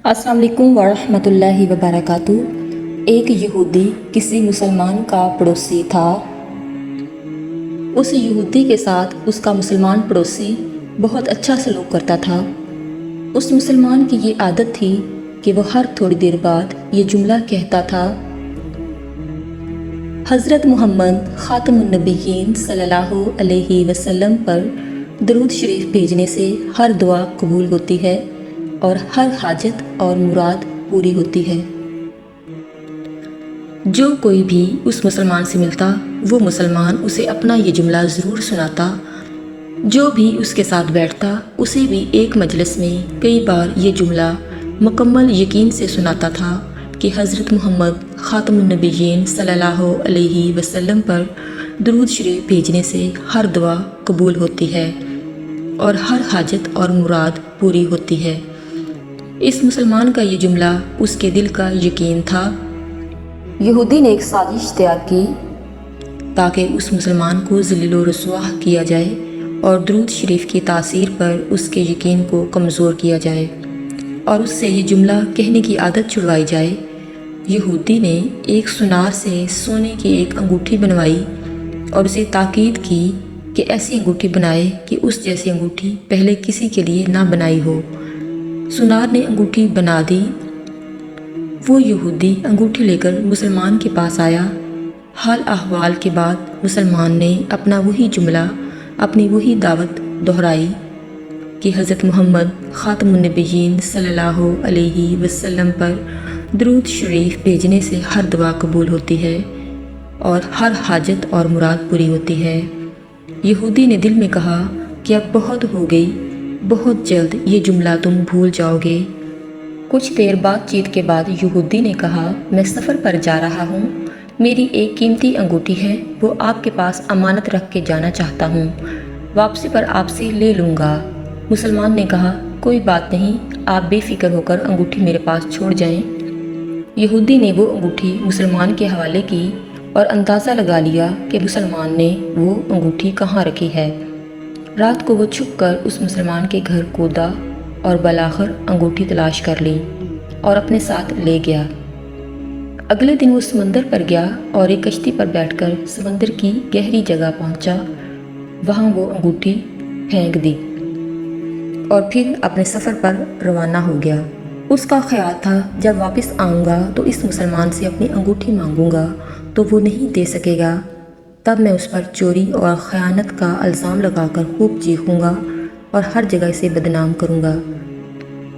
अस्सलाम वालेकुम वरहमतुल्लाहि वबरकातुहू। एक यहूदी किसी मुसलमान का पड़ोसी था। उस यहूदी के साथ उसका मुसलमान पड़ोसी बहुत अच्छा सलूक करता था। उस मुसलमान की ये आदत थी कि वो हर थोड़ी देर बाद ये जुमला कहता था, हज़रत मोहम्मद ख़ातमुन नबिय्यीन सल्लल्लाहु अलैहि वसल्लम पर दरूद शरीफ भेजने से हर दुआ कबूल होती है और हर हाजत और मुराद पूरी होती है। जो कोई भी उस मुसलमान से मिलता वो मुसलमान उसे अपना ये जुमला ज़रूर सुनाता। जो भी उसके साथ बैठता उसे भी एक मजलिस में कई बार ये जुमला मुकम्मल यकीन से सुनाता था कि हज़रत मोहम्मद ख़ातमुन नबिय्यीन सल्लल्लाहु अलैहि वसल्लम पर दरूद शरीफ भेजने से हर दुआ कबूल होती है और हर हाजत और मुराद पूरी होती है। इस मुसलमान का ये जुमला उसके दिल का यकीन था। यहूदी ने एक साजिश तैयार की ताकि उस मुसलमान को ज़लील व रुसवा किया जाए और दरूद शरीफ की तासीर पर उसके यकीन को कमज़ोर किया जाए और उससे ये जुमला कहने की आदत छुड़वाई जाए। यहूदी ने एक सुनार से सोने की एक अंगूठी बनवाई और उसे ताकीद की कि ऐसी अंगूठी बनाए कि उस जैसी अंगूठी पहले किसी के लिए ना बनाई हो। सुनार ने अंगूठी बना दी। वो यहूदी अंगूठी लेकर मुसलमान के पास आया। हाल अहवाल के बाद मुसलमान ने अपना वही जुमला, अपनी वही दावत दोहराई कि हज़रत मोहम्मद ख़ातमुन नबिय्यीन सल्लल्लाहु अलैहि वसल्लम पर दरूद शरीफ भेजने से हर दुआ कबूल होती है और हर हाजत और मुराद पूरी होती है। यहूदी ने दिल में कहा कि अब बहुत हो गई, बहुत जल्द ये जुमला तुम भूल जाओगे। कुछ देर बातचीत के बाद यहूदी ने कहा, मैं सफ़र पर जा रहा हूँ, मेरी एक कीमती अंगूठी है, वो आपके पास अमानत रख के जाना चाहता हूँ, वापसी पर आपसे ले लूँगा। मुसलमान ने कहा, कोई बात नहीं, आप बेफिक्र होकर अंगूठी मेरे पास छोड़ जाएं। यहूदी ने वो अंगूठी मुसलमान के हवाले की और अंदाज़ा लगा लिया कि मुसलमान ने वो अंगूठी कहाँ रखी है। रात को वो छुपकर उस मुसलमान के घर कूदा और बलाखिर अंगूठी तलाश कर ली और अपने साथ ले गया। अगले दिन वो समंदर पर गया और एक कश्ती पर बैठकर समंदर की गहरी जगह पहुंचा। वहाँ वो अंगूठी फेंक दी और फिर अपने सफ़र पर रवाना हो गया। उसका ख्याल था जब वापस आऊँगा तो इस मुसलमान से अपनी अंगूठी मांगूंगा तो वो नहीं दे सकेगा, तब मैं उस पर चोरी और ख़यानत का इल्ज़ाम लगाकर खूब चीखूँगा और हर जगह से बदनाम करूँगा।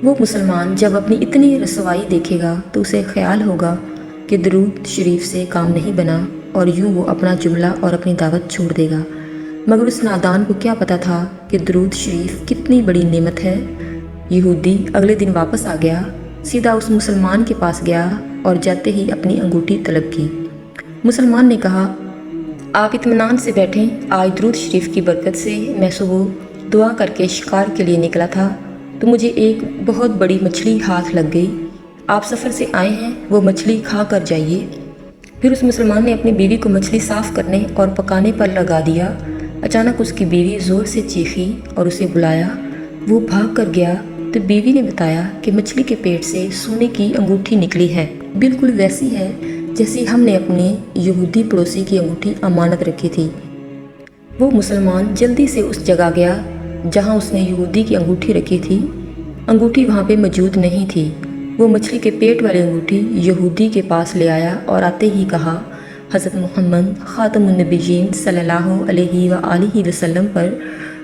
वो मुसलमान जब अपनी इतनी रसवाई देखेगा तो उसे ख्याल होगा कि दरूद शरीफ से काम नहीं बना और यूँ वो अपना जुमला और अपनी दावत छोड़ देगा। मगर उस नादान को क्या पता था कि दरूद शरीफ कितनी बड़ी नेमत है। यहूदी अगले दिन वापस आ गया, सीधा उस मुसलमान के पास गया और जाते ही अपनी अंगूठी तलब की। मुसलमान ने कहा, आप इत्मीनान से बैठें, आज दरूद शरीफ की बरकत से मैं सुबह दुआ करके शिकार के लिए निकला था तो मुझे एक बहुत बड़ी मछली हाथ लग गई। आप सफ़र से आए हैं, वो मछली खा कर जाइए। फिर उस मुसलमान ने अपनी बीवी को मछली साफ़ करने और पकाने पर लगा दिया। अचानक उसकी बीवी ज़ोर से चीखी और उसे बुलाया। वो भाग कर गया तो बीवी ने बताया कि मछली के पेट से सोने की अंगूठी निकली है, बिल्कुल वैसी है जैसी हमने अपने यहूदी पड़ोसी की अंगूठी अमानत रखी थी। वो मुसलमान जल्दी से उस जगह गया जहाँ उसने यहूदी की अंगूठी रखी थी। अंगूठी वहाँ पे मौजूद नहीं थी। वो मछली के पेट वाली अंगूठी यहूदी के पास ले आया और आते ही कहा, हज़रत मोहम्मद ख़ातमुन नबिय्यीन सल्लल्लाहु अलैहि वसल्लम पर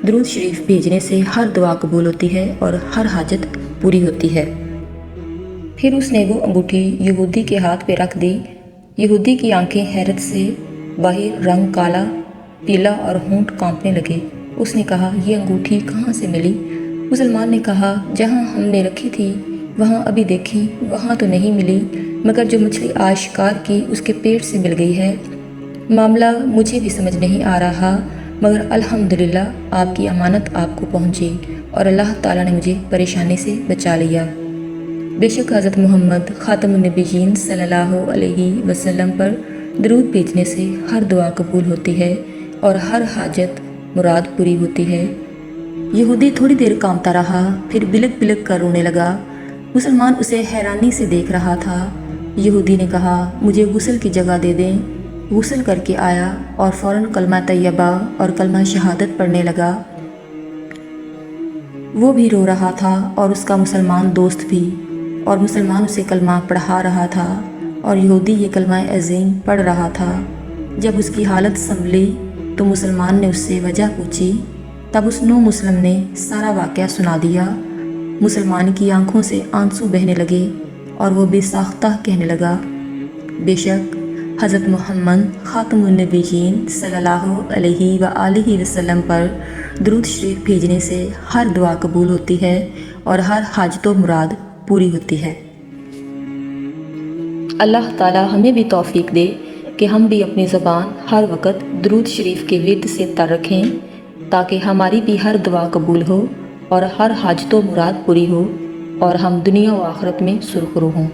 दरूद शरीफ भेजने से हर दुआ कबूल होती है और हर हाजत पूरी होती है। फिर उसने वो अंगूठी यहूदी के हाथ पे रख दी। यहूदी की आंखें हैरत से बाहर रंग काला पीला और होंठ कांपने लगे। उसने कहा, ये अंगूठी कहाँ से मिली? मुसलमान ने कहा, जहाँ हमने रखी थी वहाँ अभी देखी, वहाँ तो नहीं मिली, मगर जो मछली आज शिकार की उसके पेट से मिल गई है। मामला मुझे भी समझ नहीं आ रहा, मगर अल्हम्दुलिल्लाह आपकी अमानत आपको पहुँची और अल्लाह ताला ने मुझे परेशानी से बचा लिया। बेशक हज़रत मोहम्मद ख़ातमुन नबिय्यीन सल्लल्लाहु अलैहि वसल्लम पर दरूद भेजने से हर दुआ कबूल होती है और हर हाजत मुराद पूरी होती है। यहूदी थोड़ी देर कांपता रहा, फिर बिलक बिलक कर रोने लगा। مسلمان اسے حیرانی سے دیکھ رہا تھا۔ یہودی نے کہا، مجھے غسل کی جگہ دے دیں۔ غسل کر کے آیا اور فوراً کلمہ طیبہ اور کلمہ شہادت پڑھنے لگا۔ وہ بھی رو رہا تھا اور اس کا مسلمان دوست بھی، اور مسلمان اسے کلمہ پڑھا رہا تھا اور یہودی یہ کلمہ عظیم پڑھ رہا تھا۔ جب اس کی حالت سنبھلی تو مسلمان نے اس سے وجہ پوچھی۔ تب اس نو مسلم نے سارا واقعہ سنا دیا۔ مسلمان کی آنکھوں سے آنسو بہنے لگے اور وہ بے ساختہ کہنے لگا، بے شک حضرت محمد خاتم النبیین صلی اللہ علیہ وآلہ وسلم پر درود شریف بھیجنے سے ہر دعا قبول ہوتی ہے اور ہر حاجت و مراد پوری ہوتی ہے۔ اللہ تعالی ہمیں بھی توفیق دے کہ ہم بھی اپنی زبان ہر وقت درود شریف کے ورد سے تر رکھیں، تاکہ ہماری بھی ہر دعا قبول ہو اور ہر حاجت و مراد پوری ہو اور ہم دنیا و آخرت میں سرخرو ہوں۔